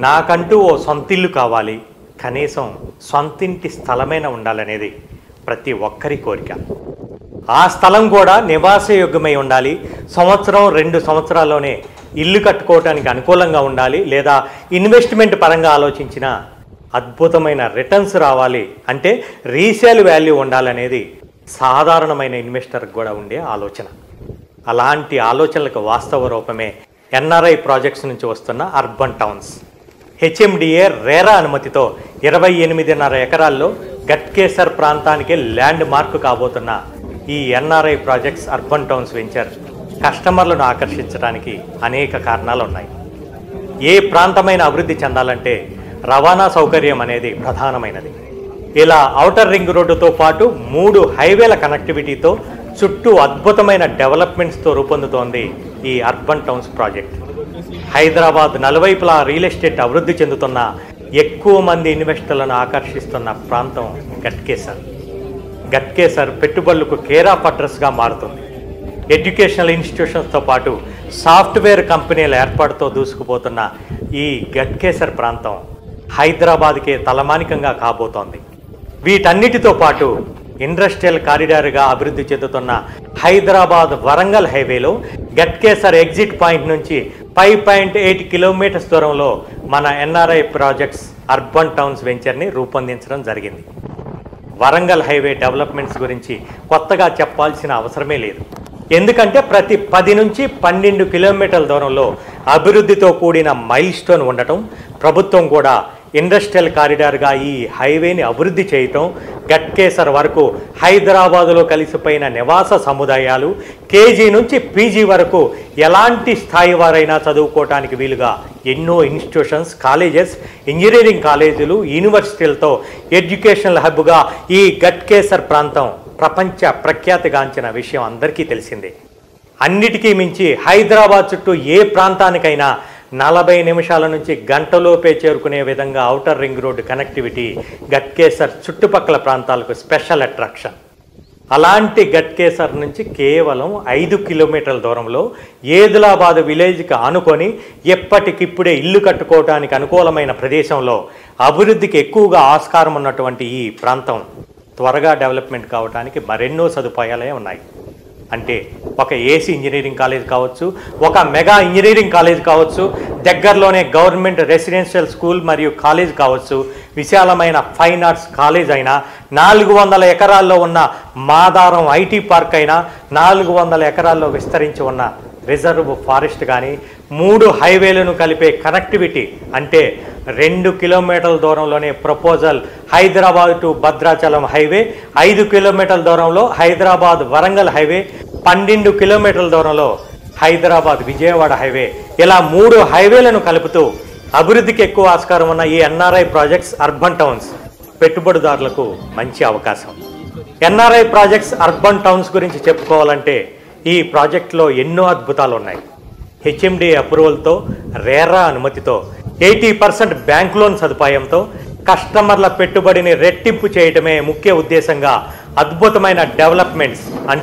నాకంటూ ఓ సొంతిల్లు కావాలి, కనీసం సొంతింటి స్థలమైనా ఉండాలనేది ప్రతి ఒక్కరి కోరిక. ఆ స్థలం కూడా నివాసయోగ్యమై ఉండాలి. సంవత్సరం 2 సంవత్సరాల్లోనే ఇల్లు కట్టుకోవడానికి అనుకూలంగా ఉండాలి. లేదా ఇన్వెస్ట్మెంట్ పరంగా ఆలోచించిన అద్భుతమైన రిటర్న్స్ రావాలి అంటే రీసేల్ వాల్యూ ఉండాలనేది సాధారణమైన ఇన్వెస్టర్కి కూడా ఉండే ఆలోచన. అలాంటి ఆలోచనలకు వాస్తవ రూపమే ఎన్ఆర్ఐ ప్రాజెక్ట్స్ నుంచి వస్తున్న అర్బన్ టౌన్స్. హెచ్ఎండిఏ రేరా అనుమతితో 28.5 ఎకరాల్లో గట్కేసర్ ప్రాంతానికి ల్యాండ్ మార్క్ కాబోతున్న ఈ NRI projects urban towns venture కస్టమర్లను ఆకర్షించడానికి అనేక కారణాలు ఉన్నాయి. ఏ ప్రాంతమైన అభివృద్ధి చెందాలంటే రవాణా సౌకర్యం అనేది ప్రధానమైనది. ఇలా ఔటర్ రింగ్ రోడ్డుతో పాటు 3 హైవేల కనెక్టివిటీతో చుట్టూ అద్భుతమైన డెవలప్మెంట్స్తో రూపొందుతోంది ఈ అర్బన్ టౌన్స్ ప్రాజెక్ట్. హైదరాబాద్ నలువైపులా రియల్ ఎస్టేట్ అభివృద్ధి చెందుతున్న, ఎక్కువ మంది ఇన్వెస్టర్లను ఆకర్షిస్తున్న ప్రాంతం గట్కేసర్. గట్కేసర్ పెట్టుబడులకు కేర్ ఆఫ్ అడ్రస్గా మారుతుంది. ఎడ్యుకేషనల్ ఇన్స్టిట్యూషన్స్తో పాటు సాఫ్ట్వేర్ కంపెనీల ఏర్పాటుతో దూసుకుపోతున్న ఈ గట్కేసర్ ప్రాంతం హైదరాబాద్కే తలమానికంగా కాబోతోంది. వీటన్నిటితో పాటు ఇండస్ట్రియల్ కారిడార్గా అభివృద్ధి చెందుతున్న హైదరాబాద్ వరంగల్ హైవేలో గట్కేసర్ ఎగ్జిట్ పాయింట్ నుంచి 5.8 కిలోమీటర్స్ దూరంలో మన ఎన్ఆర్ఐ ప్రాజెక్ట్స్ అర్బన్ టౌన్స్ వెంచర్ని రూపొందించడం జరిగింది. వరంగల్ హైవే డెవలప్మెంట్స్ గురించి కొత్తగా చెప్పాల్సిన అవసరమే లేదు. ఎందుకంటే ప్రతి 10 నుంచి 12 కిలోమీటర్ల దూరంలో అభివృద్ధితో కూడిన మైల్ స్టోన్ ఉండటం, ప్రభుత్వం కూడా ఇండస్ట్రియల్ కారిడార్గా ఈ హైవేని అభివృద్ధి చేయటం, గట్కేసర్ వరకు హైదరాబాదులో కలిసిపోయిన నివాస సముదాయాలు, కేజీ నుంచి పీజీ వరకు ఎలాంటి స్థాయి వారైనా చదువుకోవటానికి వీలుగా ఎన్నో ఇన్స్టిట్యూషన్స్, కాలేజెస్, ఇంజనీరింగ్ కాలేజీలు, యూనివర్సిటీలతో ఎడ్యుకేషనల్ హబ్గా ఈ గట్కేసర్ ప్రాంతం ప్రపంచ ప్రఖ్యాతిగాంచిన విషయం అందరికీ తెలిసిందే. అన్నిటికీ మించి హైదరాబాద్ చుట్టూ ఏ ప్రాంతానికైనా 40 నిమిషాల నుంచి గంటలోపే చేరుకునే విధంగా outer ring road connectivity Ghatkesar చుట్టుపక్కల ప్రాంతాలకు స్పెషల్ అట్రాక్షన్. అలాంటి గట్కేసర్ నుంచి కేవలం 5 కిలోమీటర్ల దూరంలో ఏదిలాబాద్ విలేజ్కి ఆనుకొని ఎప్పటికిప్పుడే ఇల్లు కట్టుకోవడానికి అనుకూలమైన ప్రదేశంలో అభివృద్ధికి ఎక్కువగా ఆస్కారం ఉన్నటువంటి ఈ ప్రాంతం త్వరగా డెవలప్మెంట్ కావడానికి మరెన్నో సదుపాయాలే ఉన్నాయి. అంటే ఒక ఏసీ ఇంజనీరింగ్ కాలేజ్ కావచ్చు, ఒక మెగా ఇంజనీరింగ్ కాలేజ్ కావచ్చు, దగ్గరలోనే గవర్నమెంట్ రెసిడెన్షియల్ స్కూల్ మరియు కాలేజ్ కావచ్చు, విశాలమైన ఫైన్ ఆర్ట్స్ కాలేజ్ అయినా, 400 ఎకరాల్లో ఉన్న మాదారం ఐటీ పార్క్ అయినా, 400 ఎకరాల్లో విస్తరించి ఉన్న రిజర్వ్ ఫారెస్ట్ కానీ, 3 హైవేలను కలిపే కనెక్టివిటీ అంటే 2 కిలోమీటర్ల దూరంలోనే proposal Hyderabad to Bhadrachalam highway, 5 కిలోమీటర్ల దూరంలో హైదరాబాద్ వరంగల్ హైవే, 12 కిలోమీటర్ల దూరంలో హైదరాబాద్ విజయవాడ హైవే, ఇలా 3 హైవేలను కలుపుతూ అభివృద్ధికి ఎక్కువ ఆస్కారం ఉన్న ఈ ఎన్ఆర్ఐ ప్రాజెక్ట్స్ అర్బన్ టౌన్స్ పెట్టుబడిదారులకు మంచి అవకాశం. ఎన్ఆర్ఐ ప్రాజెక్ట్స్ అర్బన్ టౌన్స్ గురించి చెప్పుకోవాలంటే ఈ ప్రాజెక్టులో ఎన్నో అద్భుతాలు ఉన్నాయి. హెచ్ఎండిఏ అప్రూవల్తో, రేరా అనుమతితో, 80% బ్యాంక్ లోన్ సదుపాయంతో కస్టమర్ల పెట్టుబడిని రెట్టింపు చేయడమే ముఖ్య ఉద్దేశంగా అద్భుతమైన డెవలప్మెంట్స్